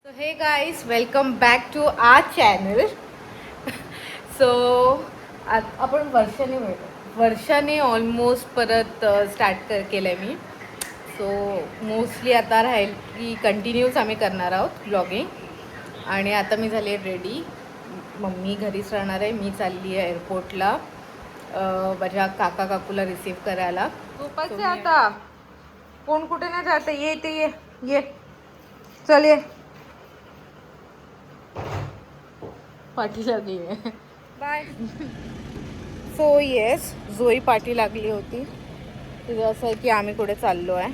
So hey guys, welcome back to our channel. So आपण वर्षाने almost परत start केलं आहे मी. सो मोस्टली आता राहील की कंटिन्यूच आम्ही करणार आहोत ब्लॉगिंग. आणि आता मी झाली आहे रेडी. मम्मी घरीच राहणार आहे, मी चालली आहे एअरपोर्टला माझ्या काका काकूला रिसीव करायला. झोपायचं आता, कोण कुठे नाही जाते, ये ते ये चल ये. पाठी लागली आहे बाय. सो येस, जोई पाठी लागली होती. तिचं असं आहे की आम्ही कुठे चाललो आहे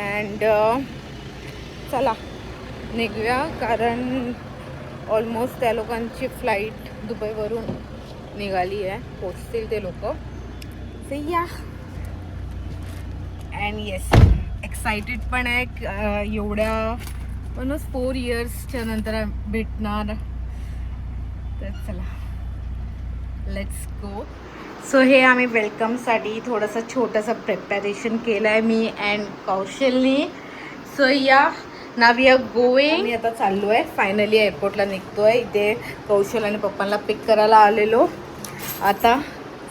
अँड चला निघूया, कारण ऑलमोस्ट त्या लोकांची फ्लाईट दुबईवरून निघाली आहे, पोचतील ते लोक. सो या अँड येस, एक्सायटेड पण आहे. एवढ्या ऑलमोस्ट 4 इयर्सच्या नंतर भेटणार. तर चला लेट्स गो. सो हे आम्ही वेलकमसाठी थोडंसं छोटंसं प्रिपरेशन केलं आहे मी अँड कौशलनी. सो या नाव वी आर गोईंग. मी आता चाललो आहे, फायनली एअरपोर्टला निघतो आहे. इथे कौशल आणि पप्पांना पिक करायला आलेलो. आता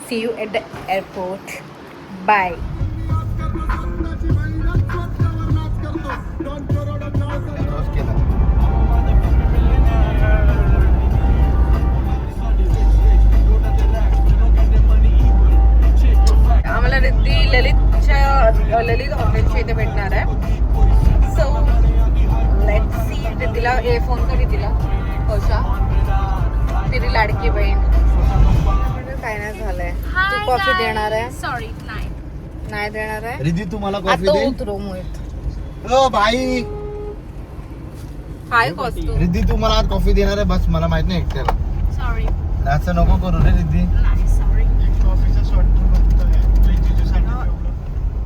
see you at the airport. Bye. आम्हाला ललित हॉटेलच्या इथे भेटणार आहे. So let's see. तिला फोन करी, तिला कौशा तिरी लाडकी बहीण. काय नाही झालंय. तू कॉफी देणार आहे? सॉरी नाही देणार आहे. रिधी तुम्हाला कॉफी आता दे. उतरो मोहित. ओ भाई, हाय कॉस्टू. रिधी तू मला आज कॉफी देणार आहे, बस मला माहित नाही एकट्याला. सॉरी असं नको करू रे रिधी. नाही sorry.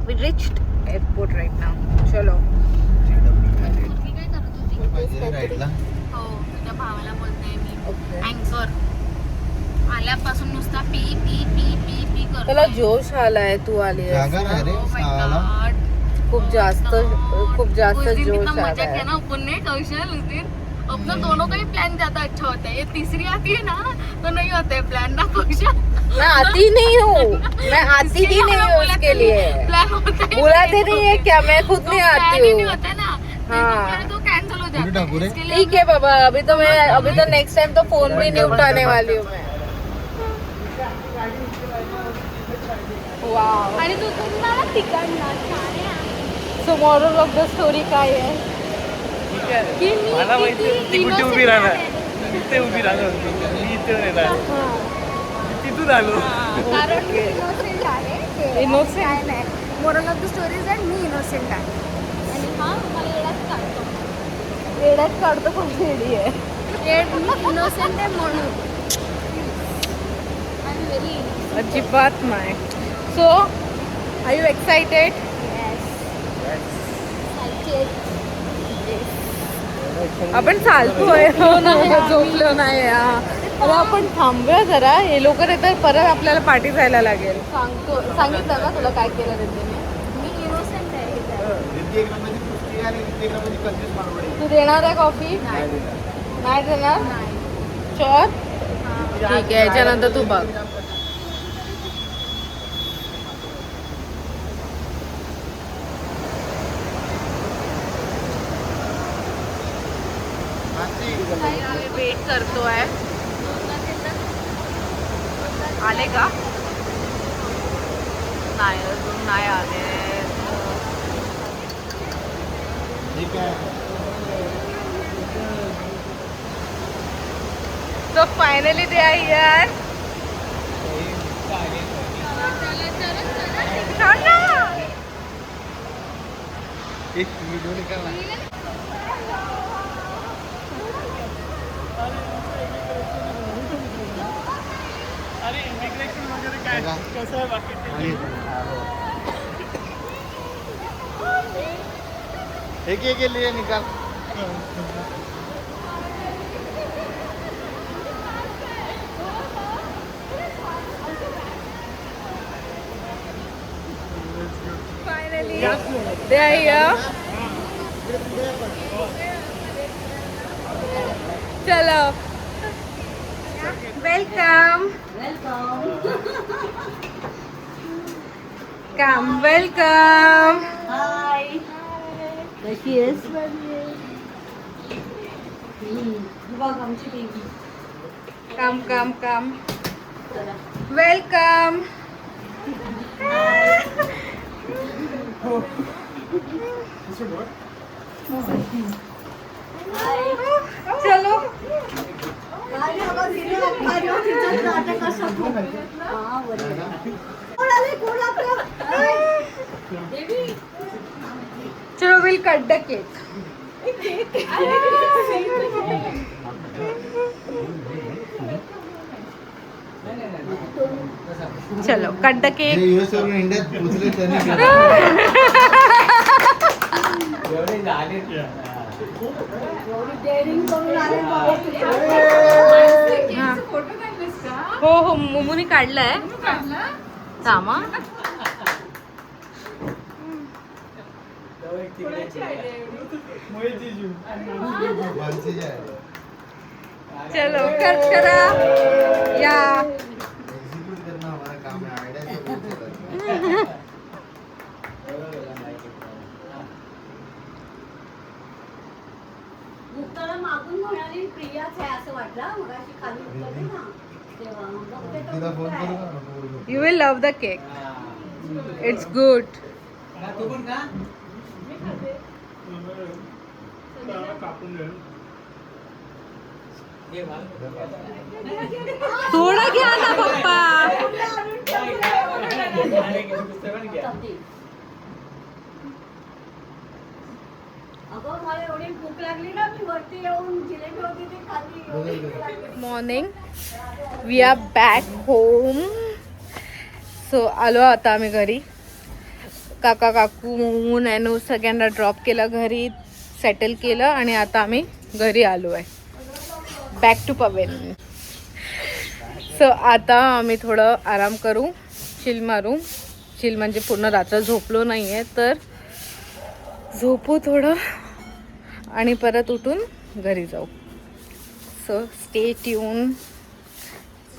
We reached airport right now. चलो. मी काय करत होती? पाहिजे राईटला. हो, तुझ्या भावाला बोलते मी. Okay. अँकर आल्यापासून नुसता P P P P P करतो. त्याला जोश आलाय, तू आली आहेस. जागा नाही रे साला. खूप जास्त जोश मजा आलाय. किया ना अपन ने कौशल उस दिन. अपना दोनों का ही प्लान ज्यादा अच्छा होता है. ये तीसरी आती है ना तो नहीं होता है प्लान ना कौशल. मैं आती नहीं हूँ, मैं आती ही नहीं हूँ उसके लिए. प्लान होता है. बुलाते नहीं है क्या? मैं खुद नहीं आती नहीं हूँ. होता है ना. हाँ. तो कैंसिल हो पूरी जाता ठाकुर है. है? इसके लिए ठीक है बाबा, अभी तो नेक्स्ट टाइम तो फोन भी नहीं उठाने वाली हूँ मैं. वाव. आणि तू तुम्हाला तिकडनं छान आहे. So moral of the story काय आहे? की मी मला माहिती किती ती कुठे innocent उभी राहणार. आहे. इथे उभी राहणार होती, मी इथे येणार. तिथून आलो. कारण मी इनोसेंट आहे. Innocent? काय नाही. Moral of the story is that me innocent आहे. आणि हा मला येण्यात काढतो. वेड्यात काढतो, पण वेडी आहे. मी इनोसेंट आहे म्हणून. I am very innocent. अजिबात नाही. So are you excited? आपण चालतोय, झोपलो नाही. आता आपण थांबूया जरा. हे लोक तर परत आपल्याला पाठी जायला लागेल. सांगितलं ना तुला काय केलं रिद्धीने? मी इनोसेंट आहे. रिधी एक नंबरची पुष्टी आणि रिधी एक नंबरची कंजूस मारवडी. तू देणार आहे कॉफी? नाही देणार? चॉर ठीक आहे, याच्यानंतर तू बघ. आम्ही वेट करतोय. आले का? नाही, अजून नाही आले. ठीक आहे. तो फायनली दे आई यार. एक व्हिडिओ निकाल. अरे इमिग्रेशन वगैरे काय कसं आहे बाकी? एक एक के लिए निकाल. Finally, they are here. चलो वेलकम कम वेलकम. कशी आहेस? बघ आमची बेबी. कम कम कम वेलकम. चलो चलो विल कट द केक. चलो कट द केक. US वरून इंडियात पोहोचले त्यांनी एवढे झाले हो हो मोमोनी काढलाय. थांबा. चलो कट करा या. एक्झिक्यूट करणं हमारा काम है. आयडिया से बोलते मुक्ताला मागून म्हणाली प्रियाच आहे असं वाटलं. मगाशी खाली उतरली ना तेव्हा बघते तर तिला फोन मुक्ता करू आहे. का? You will love the cake. It's good. तू पण का कापून घेऊन थोडं घ्या ना पप्पा. अगं मला एवढी भूक लागली ना मी वरती येऊन जिलेबी होती ती खाल्ली. Morning we are back home. So आलो आता आम्ही घरी. काका काकू मोमू नॅनू सगळ्यांना ड्रॉप केलं घरी, सेटल केलं आणि आता आम्ही घरी आलो आहे. Back to pavilion. सो आता आम्ही थोडं आराम करू, चिल मारू. चिल म्हणजे पूर्ण रात्र झोपलो नाही आहे तर झोपू थोडं आणि परत उठून घरी जाऊ. So stay tuned.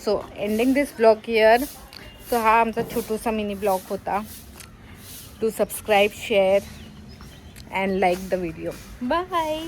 So ending this blog here. So हा आमचा छोटूसा मिनी ब्लॉग होता. Do subscribe, share and like the video. Bye.